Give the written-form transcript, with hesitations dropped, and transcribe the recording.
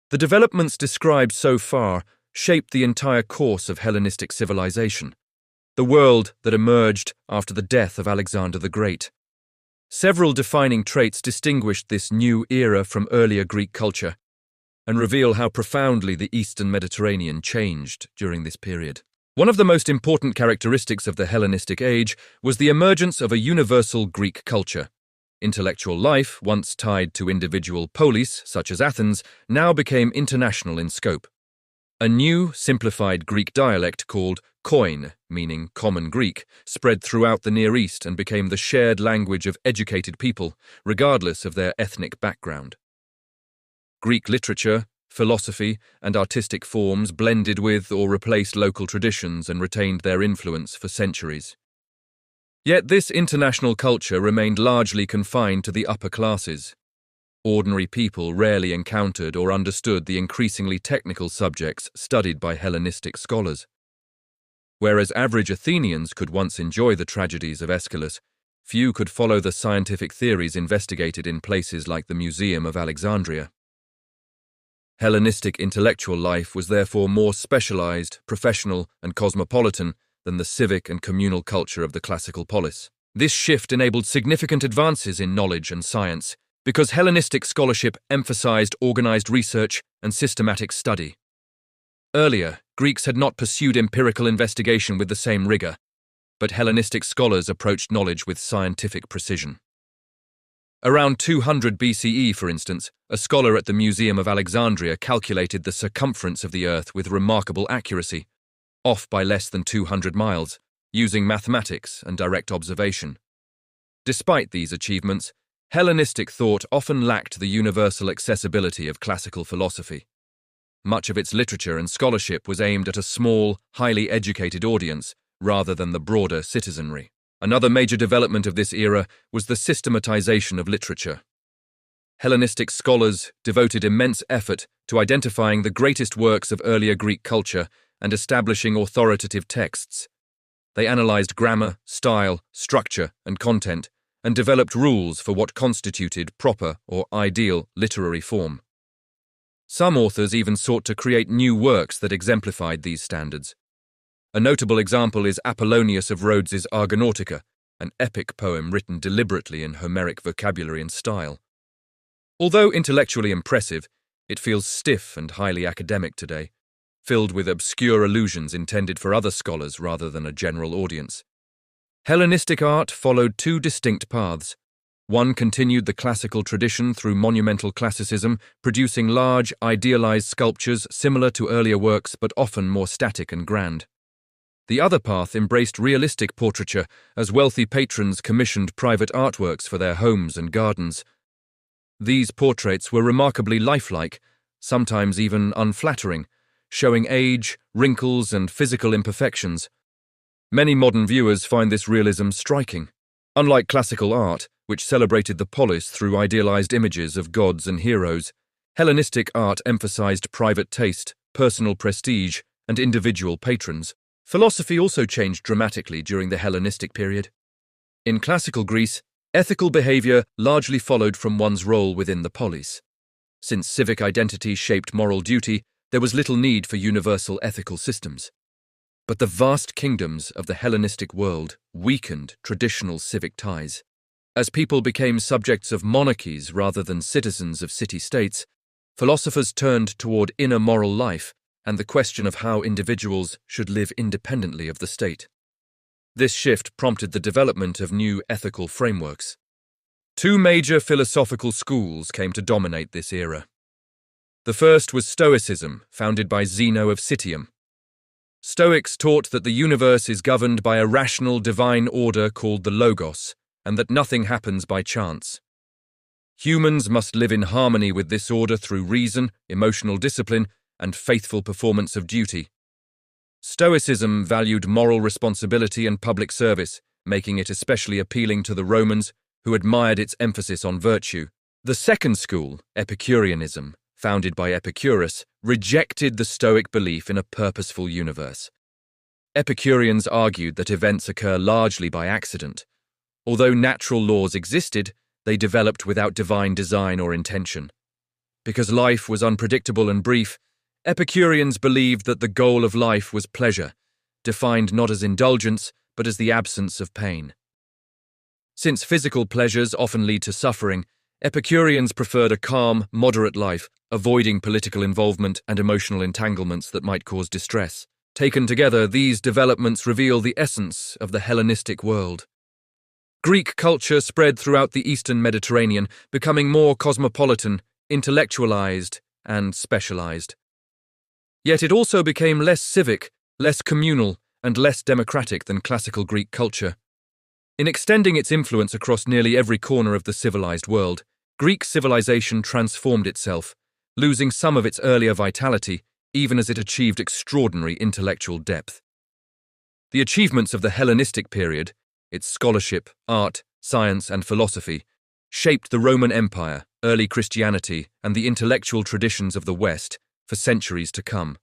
The developments described so far shaped the entire course of Hellenistic civilization, the world that emerged after the death of Alexander the Great. Several defining traits distinguished this new era from earlier Greek culture and reveal how profoundly the Eastern Mediterranean changed during this period. One of the most important characteristics of the Hellenistic age was the emergence of a universal Greek culture. Intellectual life, once tied to individual polis, such as Athens, now became international in scope. A new, simplified Greek dialect called Koine, meaning common Greek, spread throughout the Near East and became the shared language of educated people, regardless of their ethnic background. Greek literature, philosophy, and artistic forms blended with or replaced local traditions and retained their influence for centuries. Yet this international culture remained largely confined to the upper classes. Ordinary people rarely encountered or understood the increasingly technical subjects studied by Hellenistic scholars. Whereas average Athenians could once enjoy the tragedies of Aeschylus, few could follow the scientific theories investigated in places like the Museum of Alexandria. Hellenistic intellectual life was therefore more specialized, professional, and cosmopolitan than the civic and communal culture of the classical polis. This shift enabled significant advances in knowledge and science, because Hellenistic scholarship emphasized organized research and systematic study. Earlier, Greeks had not pursued empirical investigation with the same rigor, but Hellenistic scholars approached knowledge with scientific precision. Around 200 BCE, for instance, a scholar at the Museum of Alexandria calculated the circumference of the Earth with remarkable accuracy, off by less than 200 miles, using mathematics and direct observation. Despite these achievements, Hellenistic thought often lacked the universal accessibility of classical philosophy. Much of its literature and scholarship was aimed at a small, highly educated audience, rather than the broader citizenry. Another major development of this era was the systematization of literature. Hellenistic scholars devoted immense effort to identifying the greatest works of earlier Greek culture and establishing authoritative texts. They analyzed grammar, style, structure, and content, and developed rules for what constituted proper or ideal literary form. Some authors even sought to create new works that exemplified these standards. A notable example is Apollonius of Rhodes's Argonautica, an epic poem written deliberately in Homeric vocabulary and style. Although intellectually impressive, it feels stiff and highly academic today, filled with obscure allusions intended for other scholars rather than a general audience. Hellenistic art followed two distinct paths. One continued the classical tradition through monumental classicism, producing large, idealized sculptures similar to earlier works but often more static and grand. The other path embraced realistic portraiture as wealthy patrons commissioned private artworks for their homes and gardens. These portraits were remarkably lifelike, sometimes even unflattering, showing age, wrinkles, and physical imperfections. Many modern viewers find this realism striking. Unlike classical art, which celebrated the polis through idealized images of gods and heroes, Hellenistic art emphasized private taste, personal prestige, and individual patrons. Philosophy also changed dramatically during the Hellenistic period. In classical Greece, ethical behavior largely followed from one's role within the polis. Since civic identity shaped moral duty, there was little need for universal ethical systems. But the vast kingdoms of the Hellenistic world weakened traditional civic ties. As people became subjects of monarchies rather than citizens of city-states, philosophers turned toward inner moral life and the question of how individuals should live independently of the state. This shift prompted the development of new ethical frameworks. Two major philosophical schools came to dominate this era. The first was Stoicism, founded by Zeno of Citium. Stoics taught that the universe is governed by a rational divine order called the Logos, and that nothing happens by chance. Humans must live in harmony with this order through reason, emotional discipline, and faithful performance of duty. Stoicism valued moral responsibility and public service, making it especially appealing to the Romans, who admired its emphasis on virtue. The second school, Epicureanism, founded by Epicurus, rejected the Stoic belief in a purposeful universe. Epicureans argued that events occur largely by accident. Although natural laws existed, they developed without divine design or intention. Because life was unpredictable and brief, Epicureans believed that the goal of life was pleasure, defined not as indulgence, but as the absence of pain. Since physical pleasures often lead to suffering, Epicureans preferred a calm, moderate life, avoiding political involvement and emotional entanglements that might cause distress. Taken together, these developments reveal the essence of the Hellenistic world. Greek culture spread throughout the eastern Mediterranean, becoming more cosmopolitan, intellectualized, and specialized. Yet it also became less civic, less communal, and less democratic than classical Greek culture. In extending its influence across nearly every corner of the civilized world, Greek civilization transformed itself, losing some of its earlier vitality, even as it achieved extraordinary intellectual depth. The achievements of the Hellenistic period, its scholarship, art, science, and philosophy, shaped the Roman Empire, early Christianity, and the intellectual traditions of the West for centuries to come.